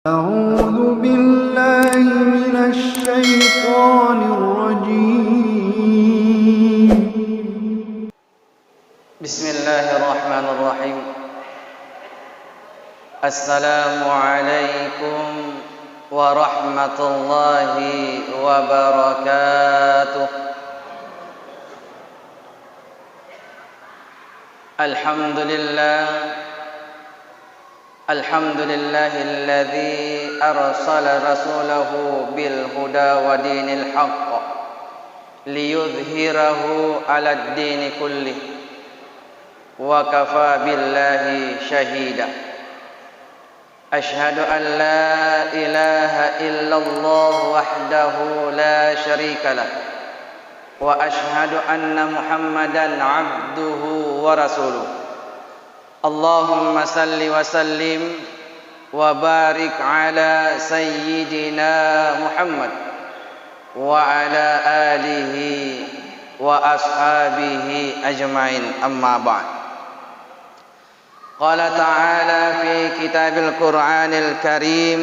أعوذ بالله من الشيطان الرجيم. بسم الله الرحمن الرحيم. السلام عليكم ورحمة الله وبركاته. الحمد لله الذي أرسل رسوله بالهدى ودين الحق ليظهره على الدين كله وكفى بالله شهيدا. أشهد أن لا إله إلا الله وحده لا شريك له وأشهد أن محمدا عبده ورسوله. اللهم صل وسلم وبارك على سيدنا محمد وعلى آله وأصحابه أجمعين. أما بعد. قال تعالى في كتاب القرآن الكريم: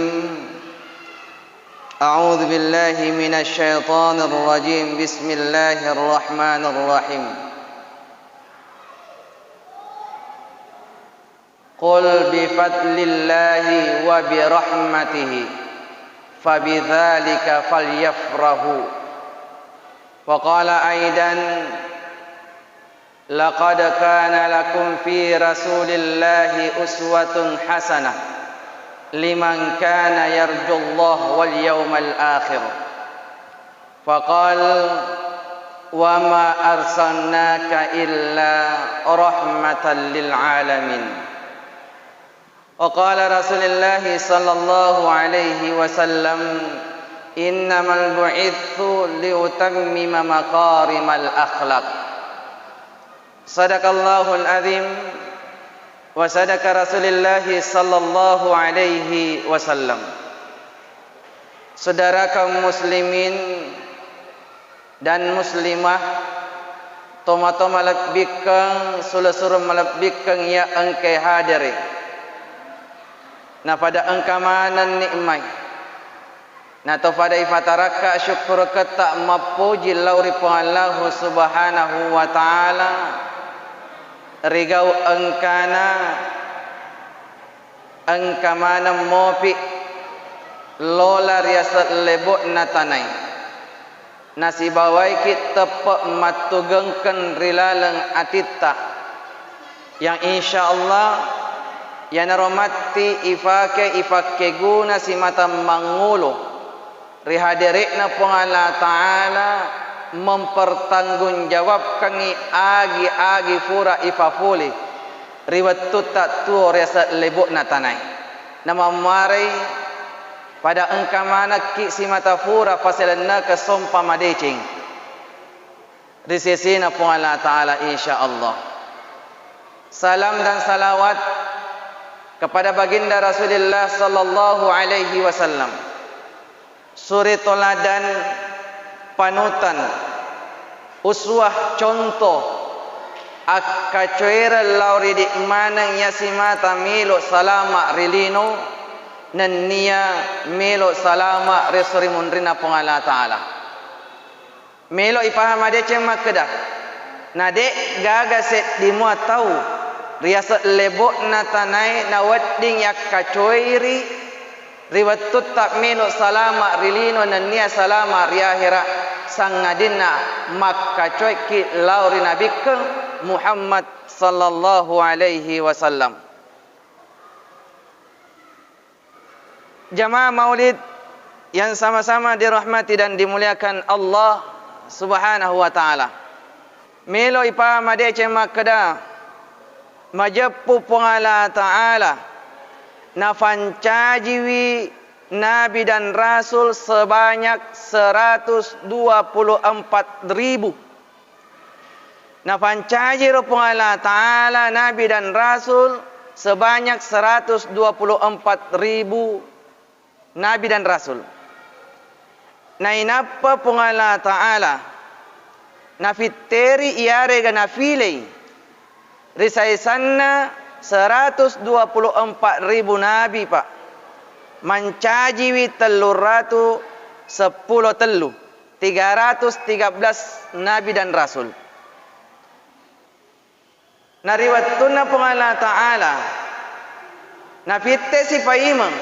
أعوذ بالله من الشيطان الرجيم. بسم الله الرحمن الرحيم. قل بفضل الله وبرحمته فبذلك فليفرحوا. وقال أيضا: لقد كان لكم في رسول الله أسوة حسنة لمن كان يرجو الله واليوم الآخر. فقال: وما أرسلناك إلا رحمة للعالمين. وقال رسول الله صلى الله عليه وسلم: إنما بعثت لأتمم مكارم الأخلاق. صدق الله العظيم وصدق رسول الله صلى الله عليه وسلم. Saudara kaum muslimin dan muslimah, toma-toma malabikang sulasur malabikang ya engke hadiri. Na pada engkamanan nikmai na to pada ifataraka syukur kata mapuji lauri Allah subhanahu wa ta'ala rigau engkamana mopi lola riasat lebok na tanai nasi bawai kit tepak matugengken rilaleng atita yang insyaallah yang naromati ifake guna si mata mangulu rihadirikna pengala ta'ala mempertanggungjawabkan agi fura ifafuli riwat tutak tuo resa lebuk na tanai nama marai pada engkamana ki si mata fura fasilana ke sompa madecing risesina pengala ta'ala insyaallah. Salam dan salawat kepada baginda Rasulullah sallallahu alaihi wasallam, suri toladan, panutan, uswah contoh, akacuera lauri di manang yasimata milo salama rilino nania milo salama resuri mundrina pengala ta'ala. Milo ipaham ade cema kedah. Nade gaga set dimua tahu riasat lebok na tanai na wadding yak kacoiri riwatut tak mino salama rilino na nia salama riahira sangadina makkacoy ki lauri nabikeng Muhammad sallallahu alaihi wasallam. Jamaah maulid yang sama-sama dirahmati dan dimuliakan Allah subhanahu wa ta'ala. Melo ipa madece makada majapu pengala ta'ala nafancajiwi nabi dan rasul sebanyak 124.000. Nafancaji pengala ta'ala nabi dan rasul sebanyak 124.000 nabi dan rasul. Nainapa pengala ta'ala nafiteri iare ga nafilei risai sanna 124.000 nabi pak mancajiwi teluratu 10 telu 313 nabi dan rasul. Nariwattunna pengala ta'ala nafitte si paimang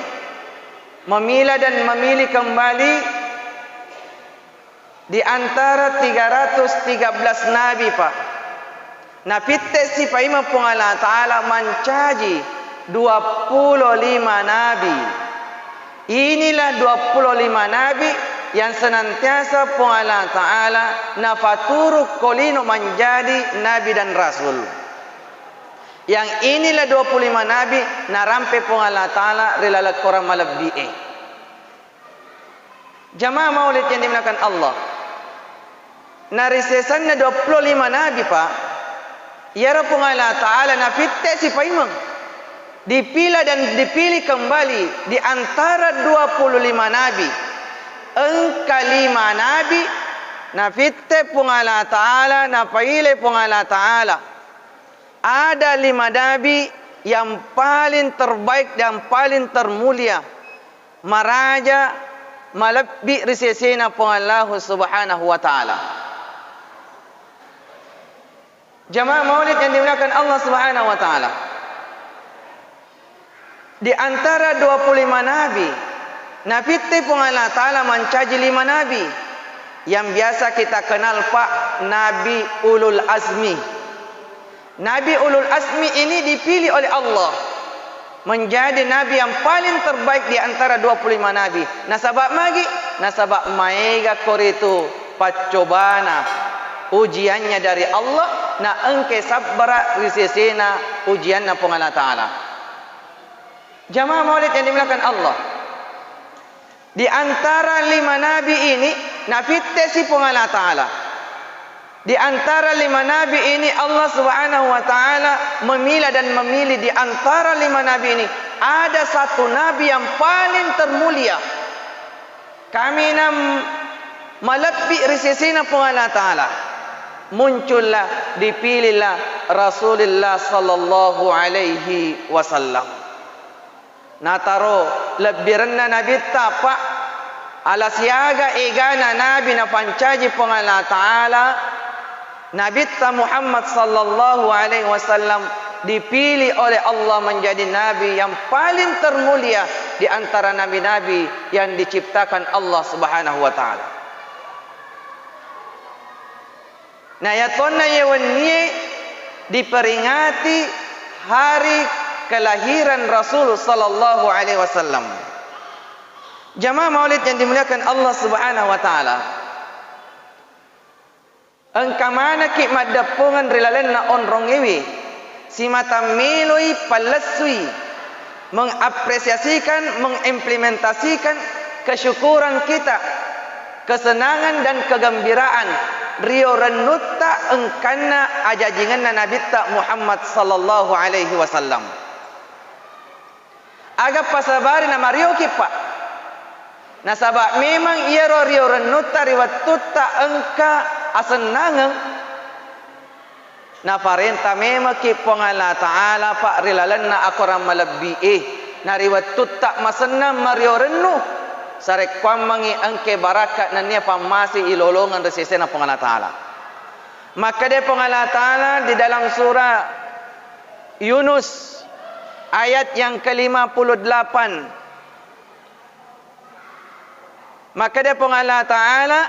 memilah dan memilih kembali di antara 313 nabi pak. Nafitte si paimang pengala ta'ala mancaji 25 nabi. Inilah 25 nabi yang senantiasa pengala ta'ala nafaturu kolino menjadi nabi dan rasul. Yang inilah 25 nabi narampe pengala ta'ala rilalat korang malabbi'e. Jamaah maulid yang dimuliakan Allah, narisesannya 25 nabi pak. Yara pengala ta'ala nafitte si paimang dipilih dan dipilih kembali di antara 25 nabi. Engka 5 nabi nafitte pengala ta'ala napaile pengala ta'ala. Ada 5 nabi yang paling terbaik dan paling termulia, maraja malabbi risesena pengallahu subhanahu wa ta'ala. Jamaah maulid yang dimuliakan Allah subhanahu wa ta'ala, di antara 25 nabi nafitte pengala ta'ala mencaji 5 nabi yang biasa kita kenal pak, nabi ulul azmi. Nabi ulul azmi ini dipilih oleh Allah menjadi nabi yang paling terbaik di antara 25 nabi. Nasabak magi, nasabak maega koritu pacobana ujiannya dari Allah, na engke sabbara risesena ujianna pengala ta'ala. Jamaah maulid yang dimuliakan Allah, di antara 5 nabi ini nafitte si pengala ta'ala. Di antara 5 nabi ini Allah subhanahu wa ta'ala memilah dan memilih. Di antara 5 nabi ini ada 1 nabi yang paling termulia. Kami nam malabbi risesina pengala ta'ala. Muncullah, dipilihlah Rasulullah sallallahu alaihi wasallam. Nataro lebbiranna nabi tapak ala siaga egana nabi na pancaji pengala ta'ala. Nabi Muhammad sallallahu alaihi wasallam dipilih oleh Allah menjadi nabi yang paling termulia di antara nabi-nabi yang diciptakan Allah subhanahu wa ta'ala. Nah yatonna yewenye diperingati hari kelahiran Rasul sallallahu alaihi wasallam. Jamaah maulid yang dimuliakan Allah subhanahu wa ta'ala, engka mana ki madapungan rilalen na onrongewi si mata meloi palasui mengapresiasikan, mengimplementasikan kesyukuran kita, kesenangan dan kegembiraan rio renutta engkana ajajingan na Nabi Muhammad sallallahu alaihi wasallam. Aga pasabari na mario kipa nasabak memang ia rio renutta riwatutta engka asenangang na parenta memang ki pengala ta'ala pak rilalan na akoram malabbi'e na riwatutta masenam mario renu sarek kwamangi engke barakat na niya pamasi ilolongan resese na pengala ta'ala. Maka dia pengala ta'ala di dalam surah Yunus ayat yang ke-58, maka dia pengala ta'ala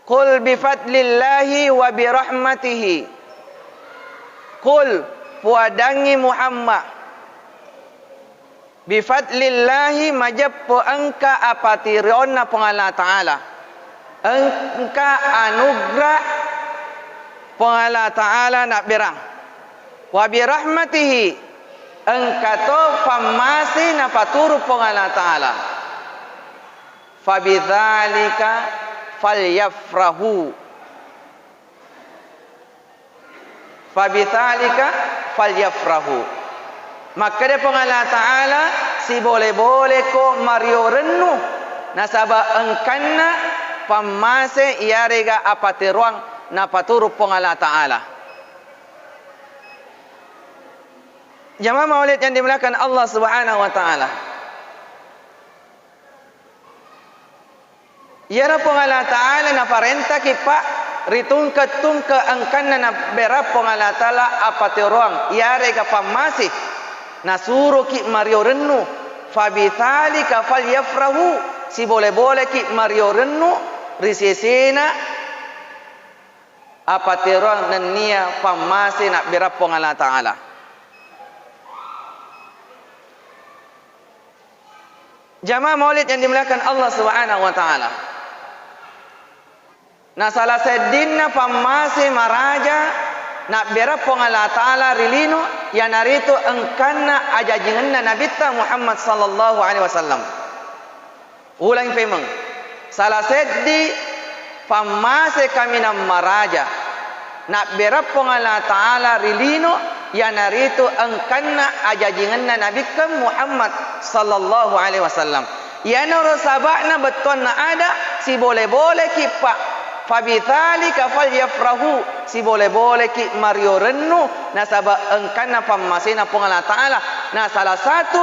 qul bifadlillahi wa birahmatihi, qul puadangi Muhammad bifadlillahi majappo engka apatirona pengala ta'ala, engka anugerah pengala ta'ala nak berang, wa birahmatihi engka to pamasi na paturu pengala ta'ala, fabidzalika falyafrahu, fabidzalika falyafrahu. Maka dia pengala ta'ala si boleh-boleh ko mario renu nasaba engkanna pamase iarega apateruang na paturu pengala ta'ala. Jamaah maulid yang dimuliakan Allah Subhanahu wa taala. Ya Rabbul Allah taala na parenta ki pa ritungka angkan na berapong Allah taala apa teruang yare ka pamasi na suruh ki mario rennu fabithalika falyafrahu si boleh ki mario rennu risesena apa teruang nenia pamasi na berapong Allah taala. Jamaah maulid yang dimuliakan Allah Subhanahu wa taala. Na salah sedinna pamase maraja nak berapong Allah taala rilino ya narito engkanna ajajinganna nabita Muhammad sallallahu alaihi wasallam. Ulang pemeng. Salah seddi pamase kami na maraja nak berapong Allah taala rilino ya narito engkanna ajajinganna nabika Muhammad sallallahu alaihi wasallam. Ya nuru sabakna betul na ada si boleh ki pak fabithalika falyafrahu si boleh ki mario rennu nasaba engkanna pammasina pong Allah taala na salah satu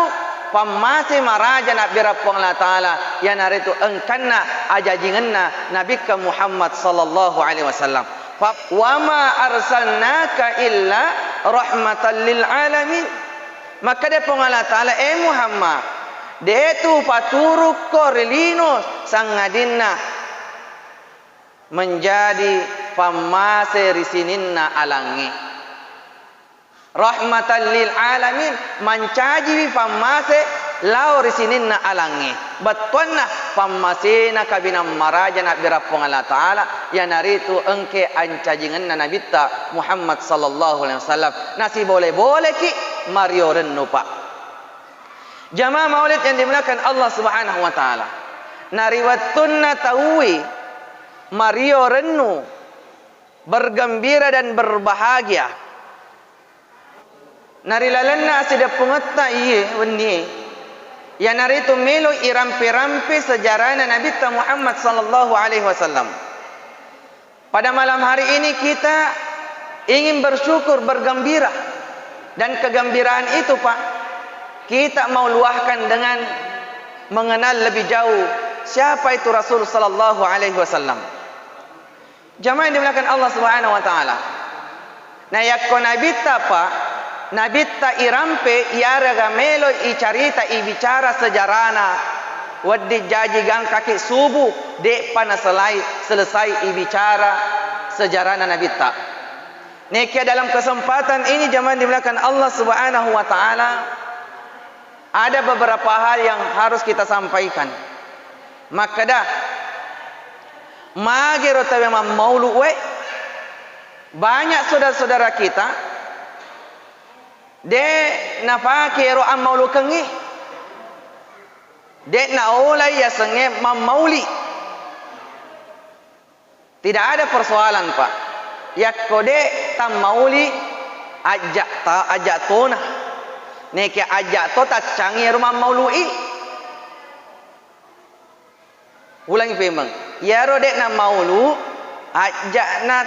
pammasi maraja nak birapong Allah taala ya narito engkanna ajajinganna nabika Muhammad sallallahu alaihi wasallam. Wa ma arsalnaka illa rahmatan lil alamin. Maka dia pong Allah taala Muhammad dia tu paturuk korelino sangadinna menjadi pamase risininna alangi rahmatan lil alamin mancaji pamase lau risininna alangi batwanna pamasena kabina maraja nak birapong Allah taala ya naritu engke ancajinganna nabita Muhammad sallallahu alaihi wasallam nasi boleh ki mario rennu pak. Jamaah maulid yang dimuliakan Allah Subhanahu wa taala nariwatunna tahui mario rennu bergembira dan berbahagia narilalanna asida pungetta iye wenni ya naritu melo irampi-rampi sejarahna Nabi Muhammad sallallahu alaihi wasallam. Pada malam hari ini kita ingin bersyukur, bergembira, dan kegembiraan itu Pak kita mau luahkan dengan mengenal lebih jauh siapa itu Rasul sallallahu alaihi wasallam. Jamaah yang dimuliakan Allah Subhanahu wa taala. Na yakko nabita Pak nabita irampe iaraga melo icarita ibicara sejarana waddi jaji gang kaki subuh de pana selesai ibicara sejarana nabita. Nekia dalam kesempatan ini jamaah dimuliakan Allah Subhanahu wa taala ada beberapa hal yang harus kita sampaikan. Maka dah magero tawe maulu we banyak saudara-saudara kita de nafake ro am maulu kengi de na olai ya senge mamauli. Tidak ada persoalan Pak yak kode tam mauli ajak tona neki ajak to ta cangi rumah maului ulangi pemang ya ro de na maulu ajak na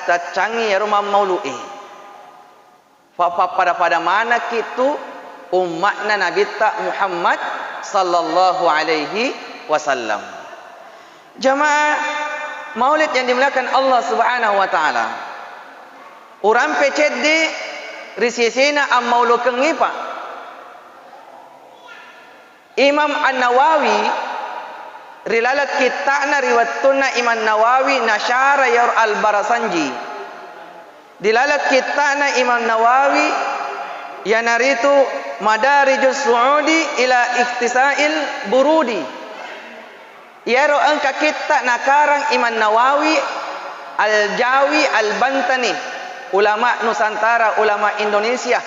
ta cangi rumah maului pada mana kitu umatna Nabi Muhammad sallallahu alaihi wasallam. Jamaah maulid yang dimuliakan Allah Subhanahu wa taala. Urang pecede risisina am maulu kengi Pak. Imam An-Nawawi rilalat kitana riwatuna Imam Nawawi nasyara yar al-Barasanji. Dilalat kitana Imam Nawawi yanaritu madarijus suudi ila ikhtisail burudi. Yaro angka kita nakarang Imam Nawawi Al-Jawi Al-Bantani, ulama Nusantara, ulama Indonesia,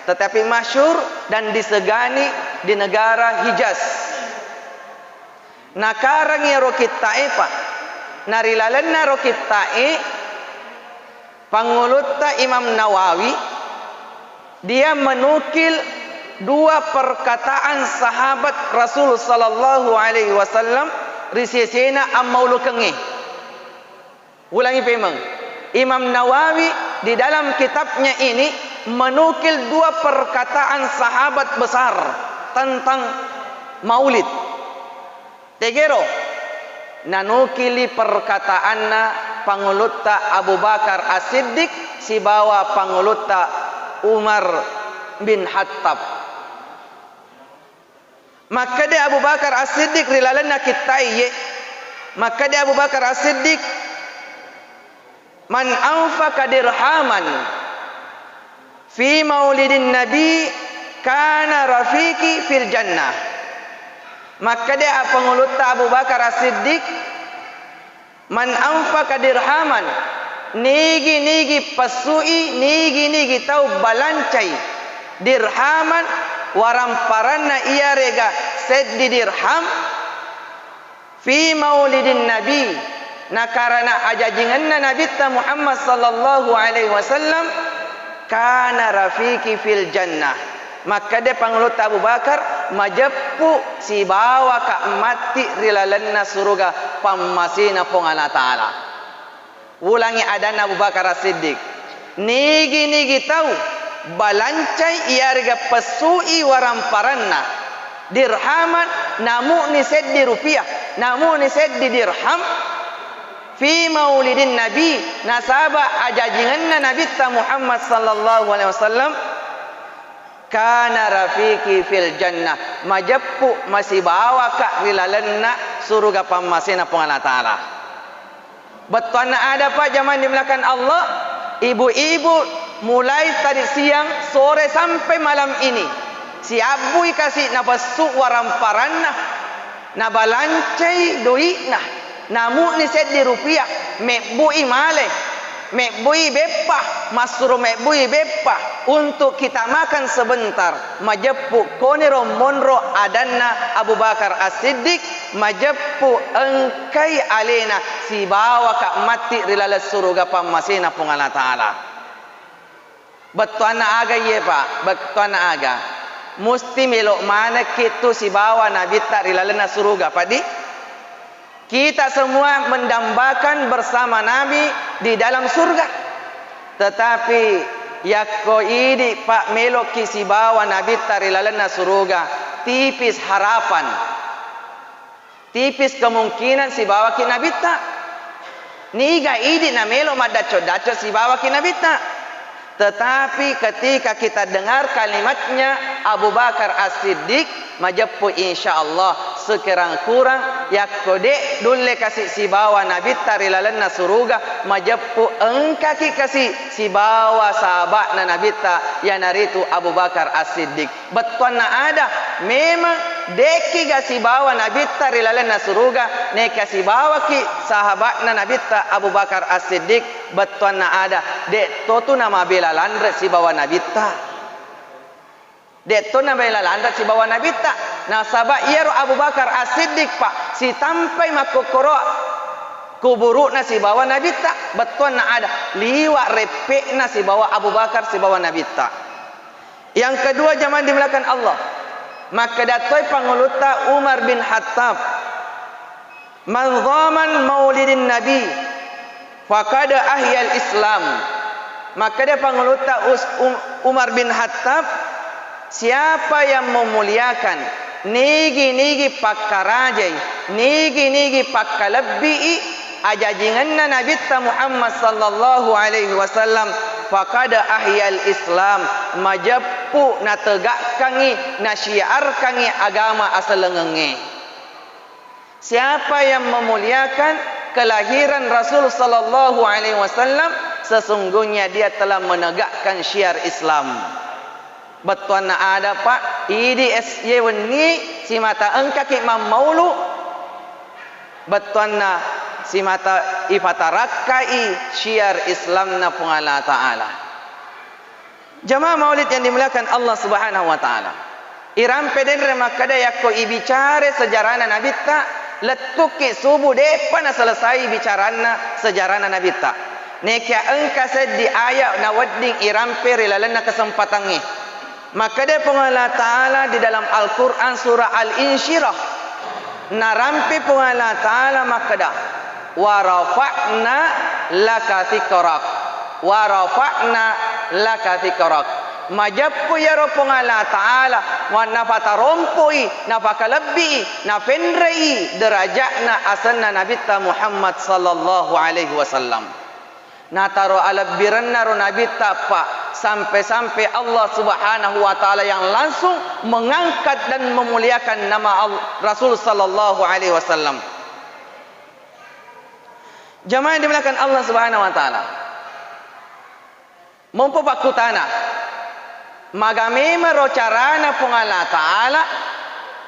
tetapi masyhur dan disegani di negara Hijaz. Nakarang yaro kita Pak narilalenna ro kita pangulutta Imam Nawawi dia menukil dua perkataan sahabat Rasul sallallahu alaihi wasallam risesena ammaulu kengi. Ulangi pemang. Imam Nawawi di dalam kitabnya ini menukil dua perkataan sahabat besar tentang maulid. Tegero nanukili perkataanna pangulutta Abu Bakar As-Siddiq si bawa pangulutta Umar bin Khattab. Maka dia Abu Bakar As-Siddiq rilalana kitai. Maka dia Abu Bakar As-Siddiq man anfaqa dirhaman fi maulidin nabi kana rafiqi fil jannah. Maka dia pengulutta Abu Bakar As-Siddiq man anfaqa dirhaman nigi pasui nigi tau balancai dirhaman waramparanna iya rega seddi dirham fi maulidin nabi na karana ajajinganna Nabi Muhammad sallallahu alaihi wasallam kana rafiqi fil jannah. Maka dia pangulutta Abu Bakar majappu si bawa ka mati rilalanna suruga pammasina pong Allah Ta'ala. Ulangi adana Abu Bakar As-Siddiq nigi tahu balancai iarga pesui waramparanna dirhaman namu ni seddi rupiah namu ni seddi dirham fi maulidin nabi nasaba ajajinganna Nabi Muhammad sallallahu alaihi wasallam kana rafiqi fil jannah majappu masih bawa ka rilalanna surga pammasina pong Allah Ta'ala. Betul ada Pak zaman dimulakan Allah, ibu-ibu mulai tadi siang sore sampai malam ini si abui kasih na basu waramparanna na balancai doina namu ni seddi rupiah mebui male mebui beppa masuru mebui beppa untuk kita makan sebentar majappu konero monro adanna Abu Bakar As-Siddiq majappu engkai alena si bawa ka mati rilala suruga pammasina pong Allah Ta'ala. Betuana aga ye Pak, betuana aga musti melok mana kitu si bawa Nabi ta rilalana suruga padi. Kita semua mendambakan bersama Nabi di dalam surga. Tetapi yakko idi Pak melok si bawa Nabi ta rilalana suruga tipis harapan. Tipis kemungkinan si bawa ki Nabi ta. Niga idi na melok madaco-daco si bawa ki Nabi ta. Tetapi ketika kita dengar kalimatnya Abu Bakar As-Siddiq majappu insyaallah sekurang-kurang yakode dulle kasih si bawa Nabi tarilalanna suruga majappu engkaki kasih si bawa sahabat na Nabi ta yanaritu Abu Bakar As-Siddiq. Betuana ada memang deki ga si bawa Nabi tarilalanna suruga ne kasih bawa ki sahabat na Nabi ta Abu Bakar As-Siddiq. Betuana ada dek totu nama bela landra si bawa Nabi ta. Dek to nama bela landra si bawa Nabi ta. Nasaba iaro Abu Bakar As-Siddiq Pak si tampai makokoro kuburu na si bawa Nabi ta. Betul na ada liwa repek na si bawa Abu Bakar si bawa Nabi ta. Yang kedua zaman dimulakan Allah. Maka datoi panguluta Umar bin Khattab man dhaman maulidin Nabi faqad ahyal Islam. Maka dia panguluta Umar bin Khattab siapa yang memuliakan nigi pakkarajai nigi pakkalabbi ajajinganna Nabi Muhammad sallallahu alaihi wasallam faqad ahyal Islam majappu na tegakkangi na syiarkangi agama asalengenge. Siapa yang memuliakan kelahiran Rasul sallallahu alaihi wasallam sesungguhnya dia telah menegakkan syiar Islam. Betul na ada Pak idi SY weni si mata engkaki maulu betul na si mata ifatarakai syiar Islam na pung Allah Ta'ala. Jamaah maulid yang dimuliakan Allah Subhanahu wa Ta'ala. Iram peden remakada yakko ibicare sejarahna Nabi ta letuki subuh depan selesai bicarana sejarahna Nabi ta. Nekia engka sed di ayat na wedding iram perilalana kesempatannya. Maka dia Allah Ta'ala di dalam Al-Quran surah Al-Insyirah narampi Allah Ta'ala makada wa rafa'na laka dzikrak wa rafa'na laka dhikrak. Majappu ya Rabbung Allah Ta'ala wa napatarompoi, napakalabbi, napendrei derajatna asanna nabita Muhammad sallallahu alaihi wasallam. Nataro alabbiranna ro nabita pa sampai-sampai Allah Subhanahu wa taala yang langsung mengangkat dan memuliakan nama Rasul sallallahu alaihi wasallam. Jamaah yang dimuliakan Allah Subhanahu wa taala. Mampu pakutana magame ro carana pung Allah taala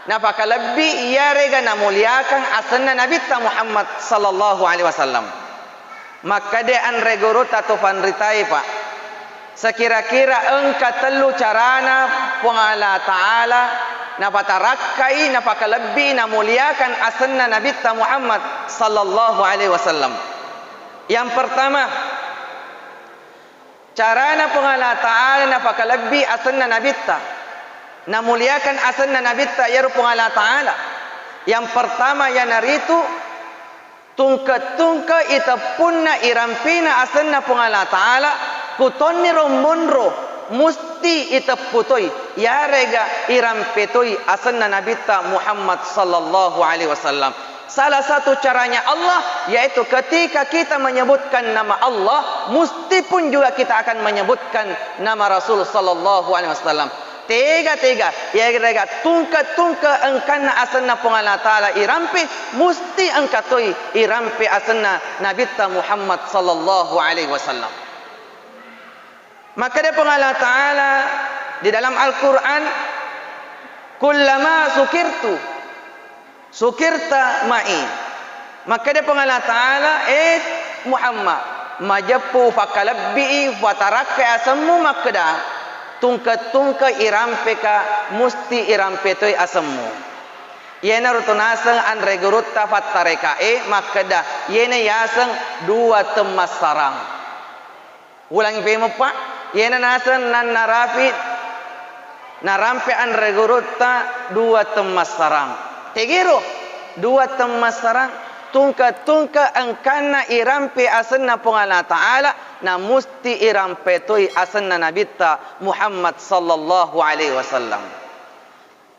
napakalabbi ya rega namuliakan asanna nabita Muhammad sallallahu alaihi wasallam. Maka de an regurut atau panritai pak. Sekira-kira engka telu carana pung Allah taala napatarakai napakalabbi namuliakan asanna nabita Muhammad sallallahu alaihi wasallam. Yang pertama, carana pung Allah taala napakalabbi asanna nabita namuliakan asanna nabita ya pung Allah taala. Yang pertama ya naritu tungka ita punna irampina asanna pung Allah taala kutonni rombonro musti ita putoi ya rega irampetoi asanna nabita Muhammad sallallahu alaihi wasallam. Salah satu caranya Allah yaitu ketika kita menyebutkan nama Allah musti pun juga kita akan menyebutkan nama Rasul sallallahu alaihi wasallam. Tiga ya rega tungka engkana asanna pung Allah taala irampi musti engkatoi irampi asanna nabita Muhammad sallallahu alaihi wasallam. Maka dia pung Allah taala di dalam Al-Qur'an kullama sukirta ma'i, maka dia pung Allah taala Muhammad majappu fakalabbi fataraka asammu makda tungka irampeka musti irampetoi asammu. Yena rutunasang an regurutta fattarekae makda yena yasang dua temas sarang. Ulangi pemo pak, yena nasang nan narafi narampe an regurutta dua temas sarang. Tegero dua temas sarang tungka engkana irampe asanna pung Allah taala na musti irampetoi asanna nabita Muhammad sallallahu alaihi wasallam.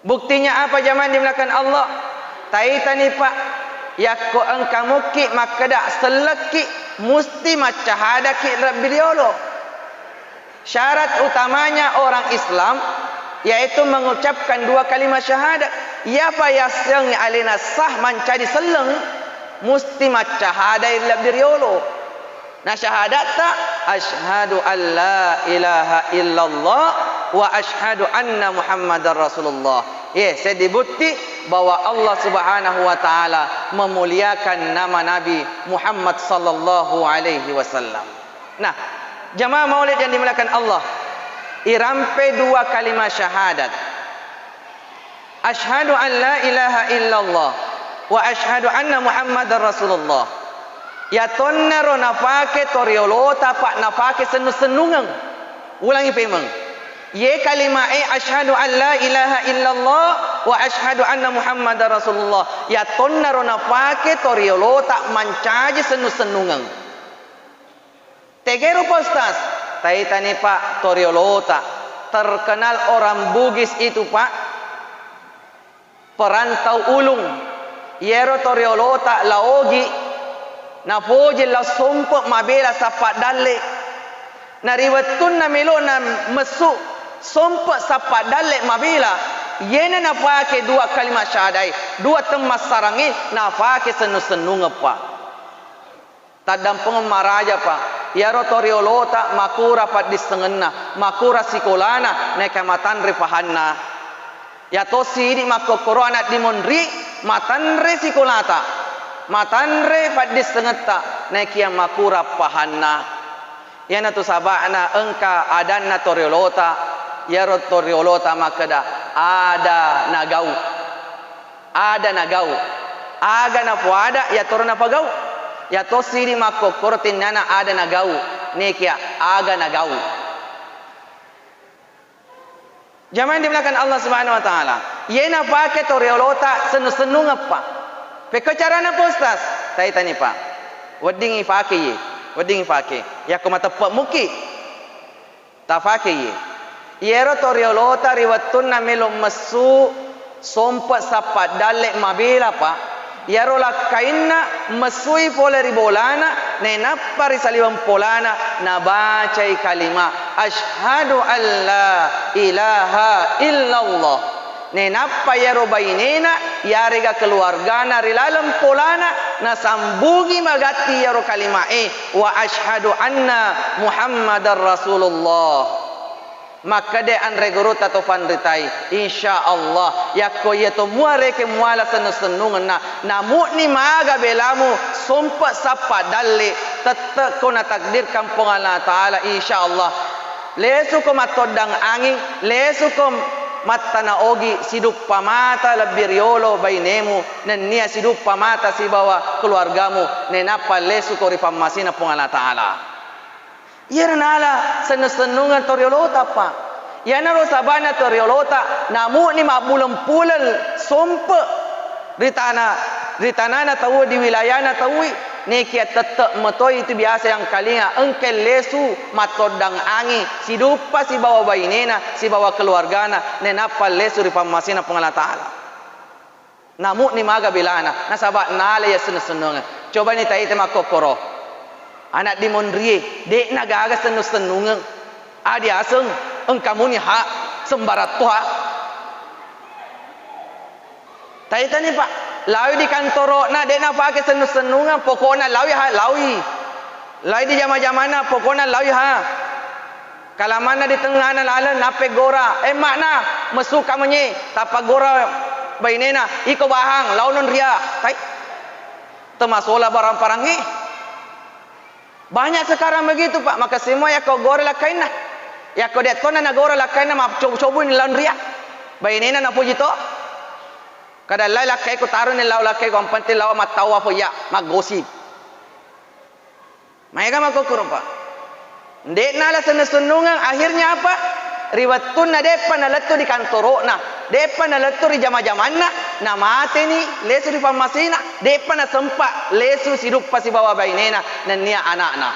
Buktinya apa jamaah dimuliakan Allah? Taitani pak yakko engkamuki makada seleki musti macahadaki rabbiyolo. Syarat utamanya orang Islam yaitu mengucapkan dua kalimat syahadat. Yapa yasang alina sah mencari seleng musti macahadai rabbiyolo. Nah syahadat tak asyhadu an la ilaha illallah wa asyhadu anna Muhammadar Rasulullah. Saya dibukti bahwa Allah Subhanahu wa taala memuliakan nama Nabi Muhammad sallallahu alaihi wasallam. Nah, jamaah maulid yang dimuliakan Allah, irampe dua kalimat syahadat. Asyhadu an la ilaha illallah wa asyhadu anna Muhammadar Rasulullah. Ya tonnero nafake toriolota pak nafake senu-senungang. Ulangi pemeng. Ye kalimah asyhadu an la ilaha illallah wa asyhadu anna Muhammadar Rasulullah. Ya tonnero nafake toriolota mancaji senu-senungang. Tegero postas. Taitani pak toriolota. Terkenal orang Bugis itu pak. Perantau ulung. Yero toriolota laogi. Na poje la sompo mabela sapat dalle na riwatun na melo na mesu sompo sapat dalle mabela yena na pake dua kalimat syahadai dua temas sarangi na pake senu-senung apa tadampung maraja pa ya rotoriolota makura pat disengenna makura sikolana nekamatan ripahanna ya to sidi makokoro anak dimonri matanre sikolata matanre padis sengeta nekia makura pahanna yana tu sabana engka adanna toriolota ya toriolota makada ada nagau aga na puada ya torna pagau ya to siri makokorotin nana ada nagau nekia aga nagau. Jamaah dimuliakan Allah Subhanahu wa taala yena pake toriolota senu-senung apa peko carana postas taitani pak wedding ifake ya ko mata pak muki tafake ye yero toriolota riwatunna melo masu sompa sapa dalle mabela pa yero la kainna masui pole ribolana ne nappari saliwan polana na bacai kalima asyhadu an la ilaha illallah ne nappa yero bainena yarega keluargana rilalam polana na sambungi magati yero kalima wa asyhadu anna muhammadar rasulullah maka de an regorota to pandritai insyaallah yakko yeto muare ke muala senenungan namu ni maga belamu sompa sapa dalle tette kona takdir kampung Allah taala insyaallah lesu ko matodang angin lesu ko matana ogi sidup pamata labiriolo bainemu nenia sidup pamata si bawa keluargamu nenapa lesu ko ripamasina pung Allah taala Yera nala senenungan toriolota pa. Yana ro sabana toriolota namu ni mabulam pulal sompe ritanana tahu di wilayahna tahu nekia tetek metoi itu biasa yang kalinya engkel lesu matodang angi si dupa si bawa bainena si bawa keluargana nenapa lesu ripamasina pengala taala. Namu ni maga bilana nasaba nala ya senenungan. Coba ni tai tema kokoro. Anak di Monrie, dek nagaga senungan. Adi aseng, engkamu ni hak sembarat tuha. Tadi tani pak, lawi di kantoro, na dek na pakai senungan, pokoknya lawi ha lawi. Lawi di jama-jamana, pokoknya lawi ha. Kalamana di tengah na lalan, nape gora, makna mesuka menye, tapa gora bainena, iko bahang, launon ria. Tai, temasola barang-barang banyak sekarang begitu pak, maka semua ya kau gore lah kainna, ya kau detona na gore lah kainna, maaf coba ni lawan ria, bainena na puji to, kada lai lah kai ko taruh ni lau lah kai ko ampanti lau matawa po ya, magosi, mereka mak kurang pak, dek nala senungan akhirnya apa? Riwatun na depa na letu di kantoro na, depa na letu di jama-jamanna, na mate ni lesu di pamasina, depa na sempa lesu sidup pasi bawa bainena dan nia anak-na.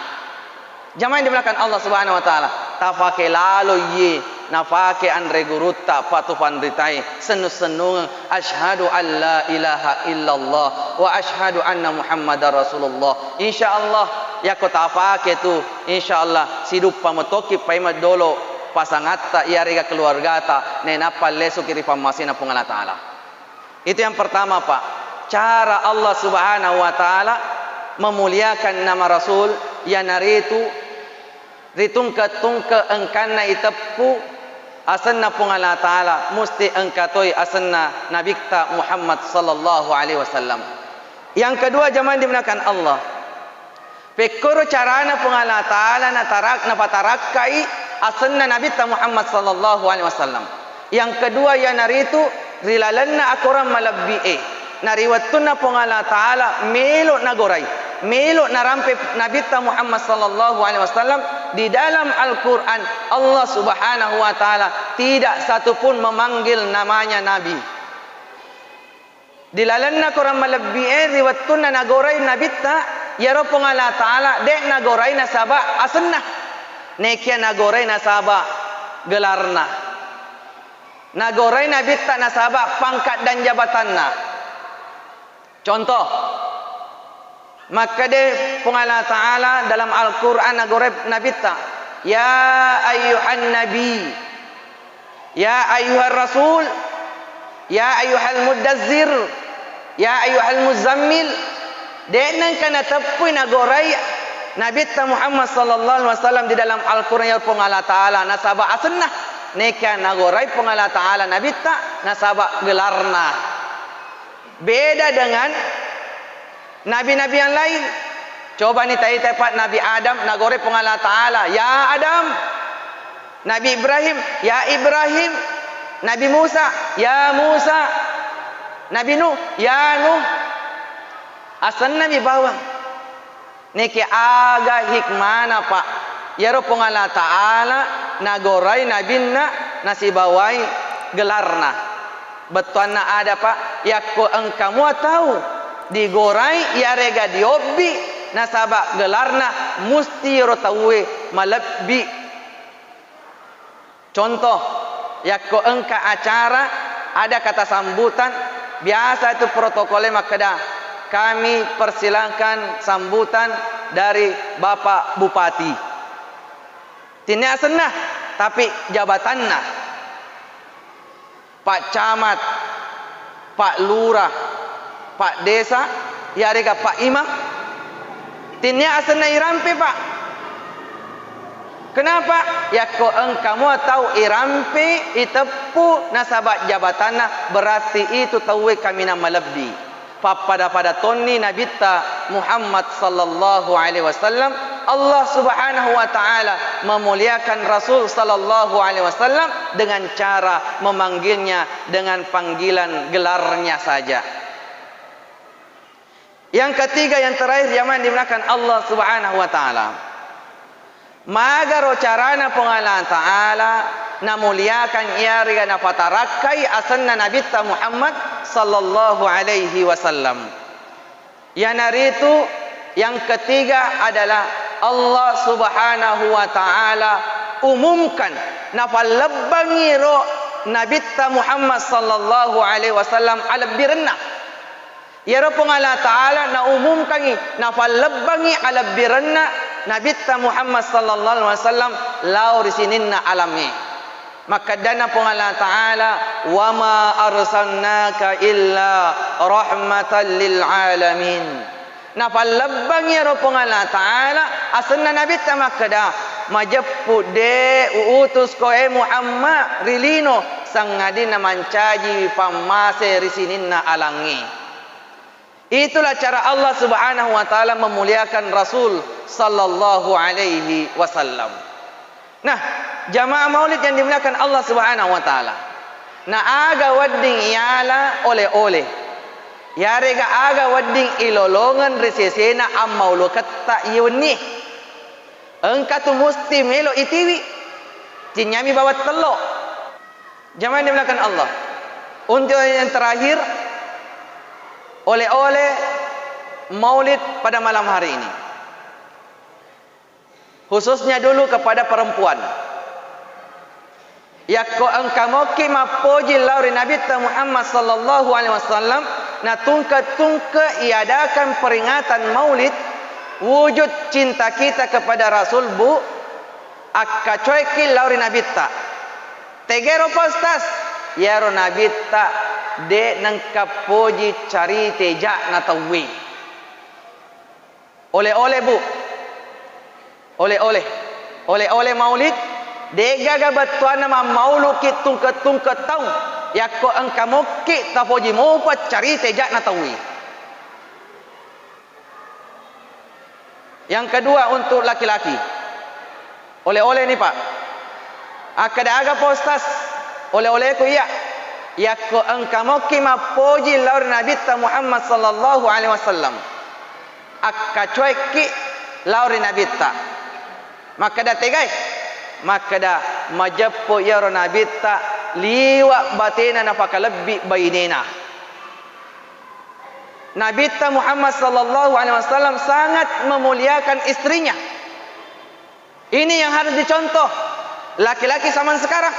Jamaah yang dimulakan Allah Subhanahu wa taala, tafake lalu ye nafake an regurutta patu pandritai senungan asyhadu an la ilaha illallah wa asyhadu anna muhammadar rasulullah. Insyaallah ya ko tafake tu insyaallah sidup pametoki paimat dolo pasangatta iariga keluargata nenapa lesu kiri pamasina pung Allah taala. Itu yang pertama pak, cara Allah Subhanahu wa taala memuliakan nama Rasul yang naritu ritungka engkanna itepu asanna pung Allah taala musti engkatoi asanna nabikta Muhammad sallallahu alaihi wasallam. Yang kedua jamaah dimuliakan Allah, pekoro carana pung Allah taala na patarakai asanna Nabi Muhammad sallallahu alaihi wasallam. Yang kedua ya naritu rilalanna akoram malabbi'e nariwattunna pengala taala melo nagorai melo narampe Nabi Muhammad sallallahu alaihi wasallam di dalam Al-Qur'an. Allah Subhanahu wa taala tidak satupun memanggil namanya nabi. Dilalanna koram malabbi'e riwattunna nagorai Nabi yaro pengala taala dek nagorai nasaba asannah nekia nagorai nasaba gelarna, nagorai nabita nasaba pangkat dan jabatanna. Contoh, maka de pengala taala dalam Al-Quran nagorai nabita, ya ayyuhan nabi, ya ayyuhar rasul, ya ayyuhal mudazzir, ya ayyuhal muzammil. Denang kana tepu nagorai Nabi Muhammad sallallahu alaihi wasallam di dalam Al-Qur'an ya pengala taala nasaba asnah neka nagorai pengala taala Nabi nasaba gelarna. Beda dengan nabi-nabi yang lain. Coba ni tai tepat Nabi Adam nagorai pengala taala ya Adam. Nabi Ibrahim ya Ibrahim. Nabi Musa ya Musa. Nabi Nuh ya Nuh. Asnah di bawah. Niki aga hikmana pak yaro pengala taala nagorai nabinna nasibawai gelarna betuanna ada pak yakko engkamu tahu digorai ya rega diobi nasaba gelarna musti yaro tawe malabbi Contoh, yakko engka acara ada kata sambutan, biasa itu protokolnya makada kami persilahkan sambutan dari Bapak Bupati. Tidak senah, tapi jabatanna Pak Camat, Pak Lurah, Pak Desa, ya rega Pak Imam. Tidak senah irampi Pak. Kenapa? Ya ko engkamu tahu irampi itepu nasabat jabatanna berarti itu tahu kami nama lebih. Pada tonni Nabi Muhammad sallallahu alaihi wasallam, Allah Subhanahu wa taala memuliakan Rasul sallallahu alaihi wasallam dengan cara memanggilnya dengan panggilan gelarnya saja. Yang ketiga, yang terakhir yang dimuliakan Allah Subhanahu wa taala. Magaro carana pengalan ta'ala namuliakan ia rigana patarakai asanna Nabi Muhammad sallallahu alaihi wasallam. Yang naritu yang ketiga adalah Allah Subhanahu wa taala umumkan nafal lebbangi ro Nabi Muhammad sallallahu alaihi wasallam ala birna. Ya Rabbul Ta'ala na umumkan nafal lebbangi ala birna Nabi Muhammad sallallahu alaihi wasallam lau risininna alami. Maka dana pengalah Ta'ala wa ma arsalnaka illa rahmatan lil alamin. Nafal lebang ya pengalah Ta'ala asanna Nabi makada majappu de utus ko Muhammad rilino sangadina mancaji pamase risininna alangi. Itulah cara Allah Subhanahu wa taala memuliakan Rasul sallallahu alaihi wasallam. Nah, jamaah maulid yang dimuliakan Allah Subhanahu wa taala. Na aga wadding iala oleh-oleh. Ya rega aga wadding ilolongan resesena am maulu katta yuni. Engka tu musti melo itiwi. Tinyami bawa telo. Jamaah yang dimuliakan Allah. Untuk yang terakhir, oleh-oleh maulid pada malam hari ini. Khususnya dulu kepada perempuan. Yakko engkamoki mapoji lauri Nabi Muhammad sallallahu alaihi wasallam na tungka iadakan peringatan maulid wujud cinta kita kepada Rasul bu akka coyki lauri Nabi ta. Tegero postas yaro Nabi ta de nangkapoji cari teja na tawi. Oleh-oleh bu. Oleh-oleh maulid de gaga batuan nama maulu ki tungka tau yakko engkamoki tapoji mopat cari teja na tawi. Yang kedua untuk laki-laki. Oleh-oleh ni Pak. Akada aga postas oleh-oleh ku iya. Yakko engkamoki mapoji laur Nabi Muhammad sallallahu alaihi wasallam. Akka cueki laur Nabi ta. Maka dah tegai. Maka dah majappo ya Nabi ta liwa batena napaka lebih bainena. Nabi Muhammad sallallahu alaihi wasallam sangat memuliakan istrinya. Ini yang harus dicontoh laki-laki zaman sekarang.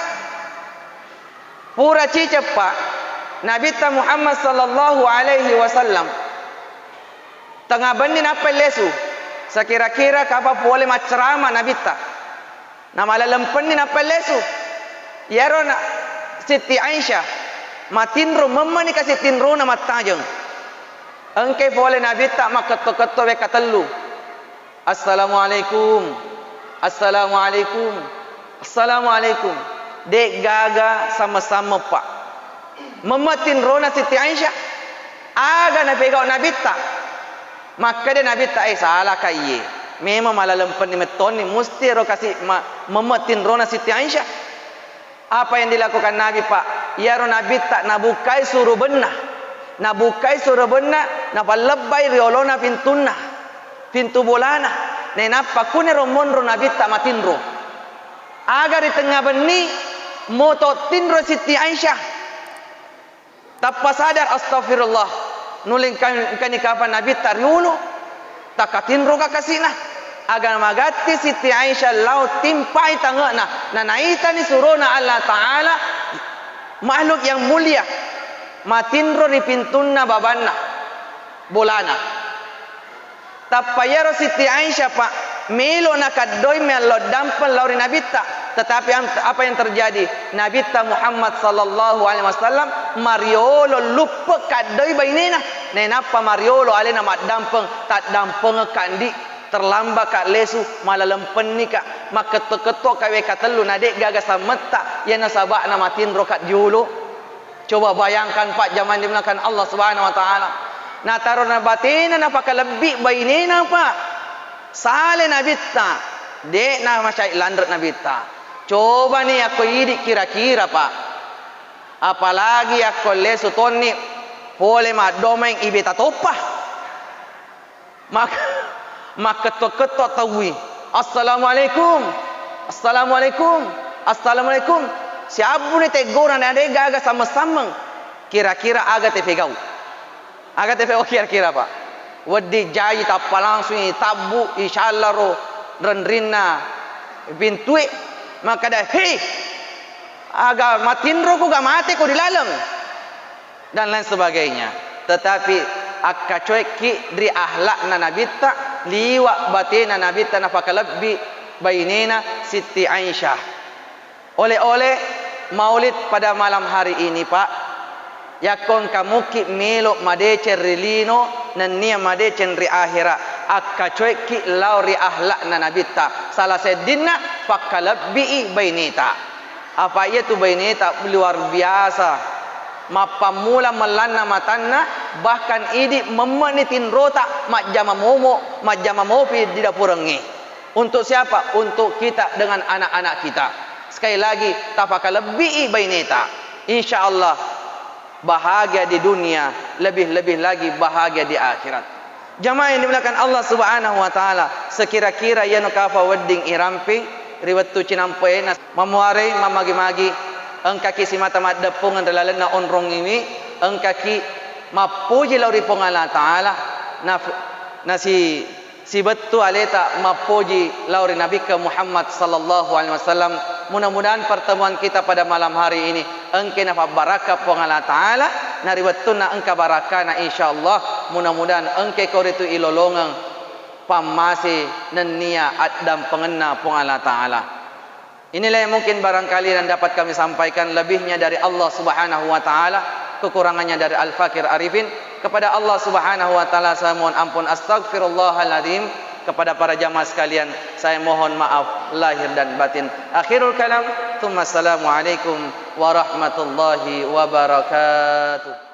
Pura cicep Pak, Nabi Muhammad sallallahu alaihi wasallam tengah banding apa lesu. Sekira-kira kapa boleh macerama Nabi ta. Nama lalempen ni apa lesu. Yarona Siti Aisyah matinro memani kasih tinro nama tajeng. Engke boleh Nabi ta maketo-keto we katelu. Assalamualaikum. Assalamualaikum. Assalamualaikum. Dek gaga sama-sama Pak. Mematin rona Siti Aisyah. Aga na pegau Nabi ta. Maka dia Nabi ta salah kaiye. Memang malah lempen ni meton ni mesti ro kasih mematin rona Siti Aisyah. Apa yang dilakukan Nabi Pak? Ya ro Nabi ta nabukai suruh benah. Nabukai suruh benah napalebbai riolona pintuna. Pintu bolana. Nenapa kune romon ro Nabi ta matinro. Agar di tengah beni moto tinro Siti Aisyah. Tanpa sadar astagfirullah. Nulingkan kapan Nabi tariulu. Takatinro kakasina. Agar magati Siti Aisyah lau timpai tangana. naita ni suruna Allah Ta'ala makhluk yang mulia matinro ni pintunna babanna bolana tapayaro Siti Aisyah pak melo nakadoi me Allah dampal lauri nabita. Tetapi apa yang terjadi? Nabita Muhammad sallallahu alaihi wasallam mariolo lupa kadoi bainena. Nenapa mariolo alena mak dampeng tak dampeng kandi terlamba kak lesu malah lempen ni kak maka ketok kawe katelu nadek gaga sameta yana sabak na matin rokat julu. Coba bayangkan pak zaman dimulakan Allah Subhanahu wa taala. Na tarona batina na pakalebbi bainena pak. Sale nabita dek na masyai landret nabita. Coba nih aku idik kira-kira pak. Apalagi aku lesu toni boleh mak domeng ibeta topah. Maka ketok tawi. Assalamualaikum. Assalamualaikum. Assalamualaikum. Siapa ni teguran ada gaga sama-sama. Kira-kira agak tepegau. Agak tepegau kira-kira pak. Wadi jai tappa langsung tabu insyaallah ro renrina bintui maka dah hei agak matin ro ko ga mate ko dilaleng dan lain sebagainya. Tetapi akka cueki dari ahlak na nabita liwa batina nabita na pakalabbi bainena Siti Aisyah. Oleh-oleh maulid pada malam hari ini pak yakon kamuki melo madece rilino nania madece ri akhira akka cueki lauri ahlak na nabita salah sedina pakalabbi bainita. Apa itu bainita luar biasa mapamula melanna matanna bahkan idi memenitin rota majama momo majama mopi di dapurengi. Untuk siapa? Untuk kita dengan anak-anak kita. Sekali lagi tapakalabbi bainita. Insyaallah bahagia di dunia, lebih-lebih lagi bahagia di akhirat. Jamaah yang dimuliakan Allah Subhanahu wa taala, sekira-kira yano kafa wedding irampi riwatu cinampai nas mamuare mamagi-magi engkaki si mata madepung andalalan na onrong ini engkaki mapuji lauri pongala taala na si betu aleta mapuji lauri nabi ke Muhammad sallallahu alaihi wasallam. Mudah-mudahan pertemuan kita pada malam hari ini engke na baraka pongala taala na riwatuna engka barakana insyaallah. Mudah-mudahan engke kau itu ilolongang pamasi nenia adam pengenna pongala taala. Inilah yang mungkin barangkali dan dapat kami sampaikan. Lebihnya dari Allah Subhanahu wa taala, kekurangannya dari Al-Fakir Arifin. Kepada Allah Subhanahu wa taala saya mohon ampun, astaghfirullahaladzim. Kepada para jamaah sekalian saya mohon maaf lahir dan batin. Akhirul kalam, tsumma assalamualaikum warahmatullahi wabarakatuh.